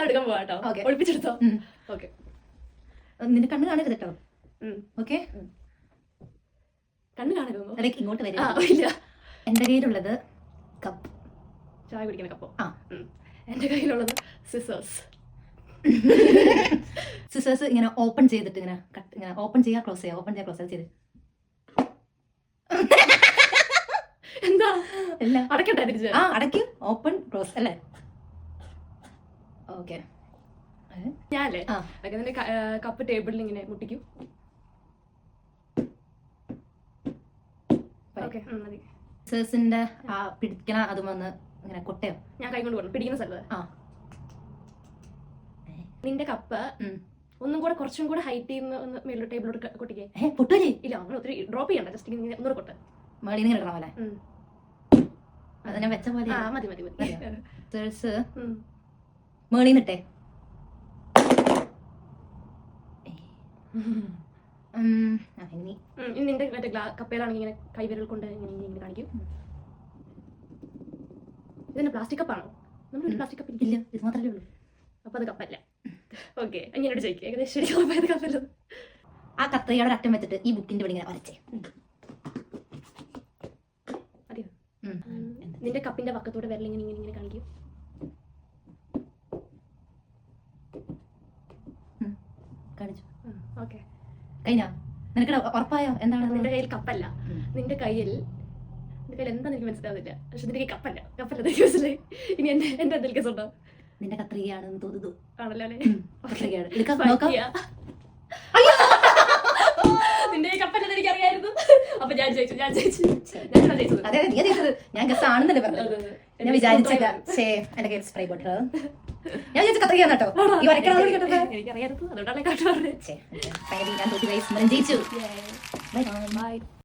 ഞാൻ എടുക്കാൻ പോവാട്ടോ. ഒളിപ്പിച്ചെടുത്തോ? ഓക്കെ. നിന്റെ കണ്ണ് കാണരുത് കേട്ടോ. ഓക്കെ, കണ്ണ് കാണരുതോ? അതൊക്കെ ഇങ്ങോട്ട് വരും. ഇല്ല. എന്റെ കയ്യിലുള്ളത് കപ്പ്, ചായ കുടിക്കുന്ന കപ്പോ. എന്റെ കയ്യിലുള്ളത് സിസേഴ്സ്. സിസേഴ്സ് ഇങ്ങനെ ഓപ്പൺ ചെയ്തിട്ട് ഇങ്ങനെ ഓപ്പൺ ചെയ്യാ ക്ലോസ് ചെയ്യാ, ഓപ്പൺ ചെയ്യാ ക്ലോസ് ചെയ്ത് എന്താ അല്ല അടക്കട്ടെ തിരിച്ച്? അടയ്ക്കും, ഓപ്പൺ ക്ലോസ് അല്ലേ? ഓക്കെ. ഞാനല്ലേ നിന്റെ കപ്പ് ടേബിളിൽ ഇങ്ങനെ മുട്ടിക്കും. സിസേഴ്സിന്റെ ആ പിടിക്കണ അതും വന്ന് ഇങ്ങനെ കൊട്ടയോ? ഞാൻ കൈ കൊണ്ട് പോകണം പിടിക്കുന്ന സ്ഥലത്ത്. നിന്റെ കപ്പ് ഒന്നും കൂടെ കുറച്ചും കൂടെ ഹൈറ്റ് ചെയ്യുന്ന ഒന്ന് മേലോട്ട് ടേബിളോട് കൊട്ടിക്കേ. പൊട്ടൂലേ? ഇല്ല, അങ്ങനെ ഒത്തിരി ഡ്രോപ്പ് ചെയ്യണ്ട, ജസ്റ്റ് ഒന്നുകൂടെ കൊട്ട്. മേളിൽ നിന്ന് കിടക്കണ പോലെ അത് ഞാൻ വെച്ച പോലെ. മതി മതി മതി. സിസേഴ്സ് മേളിൽ നിട്ടേ. നിന്റെ മറ്റേ കപ്പയിലാണെങ്കിൽ ഇങ്ങനെ കൈവിരൽ കൊണ്ട് ഇങ്ങനെ കാണിക്കും. ഇതെന്നെ പ്ലാസ്റ്റിക് കപ്പാണോ? നമ്മൾ പ്ലാസ്റ്റിക് കപ്പ് ഇല്ല, ഇത് മാത്രമല്ലേ ഉള്ളൂ. അപ്പൊ അത് കപ്പല്ല. ഓക്കെ, എന്നോട് ചോദിക്കും ഏകദേശം ശരിക്കും കപ്പല്ലത്. ആ കത്രികയുടെ അറ്റം വെച്ചിട്ട് ഈ ബുക്കിന്റെ ഇവിടെ ഇങ്ങനെ വരച്ചേ. അറിയോ? നിന്റെ കപ്പിന്റെ പക്കത്തോടെ വിരൽ ഇങ്ങനെ ഇങ്ങനെ ഇങ്ങനെ കാണിക്കും. കാണിച്ചു. ഓക്കെ, കഴിഞ്ഞോ? നിനക്ക് ഉറപ്പായോ? എന്താണ്? നിന്റെ കയ്യിൽ കപ്പല്ല. നിന്റെ കയ്യിൽ എന്താന്ന് എനിക്ക് മനസ്സിലാവില്ല. പക്ഷെ നിന്റെ കൈ കപ്പല്ല. എനിക്ക് മനസ്സിലായി. ഇനി എന്റെ എന്തെങ്കിലും കേസ് ഉണ്ടോ? നിന്റെ കത്രികയാണെന്ന് തോന്നുന്നു. ആണല്ലോ അല്ലേ? കത്രികയാണ്. നിന്റെ കപ്പല്ലെന്ന് എനിക്ക് അറിയായിരുന്നു. അപ്പൊ ഞാൻ ജയിച്ചു. അതെ, നീ ജയിച്ചത്. ഞാൻ ഗസ് ആണെന്നല്ലേ പറഞ്ഞത്. ഞാൻ വിചാരിച്ചില്ല. എന്റെ കയ്യിൽ സ്പ്രേ ബോട്ടിൽ. ഞാൻ വിചാരിച്ച കത്രികയാണ് കേട്ടോ. ഈ വരയ്ക്കണത് എനിക്കറിയായിരുന്നു. അതുകൊണ്ടാണ് കാട്ടുന്നത്. ഞാൻ ജയിച്ചു. ബൈ.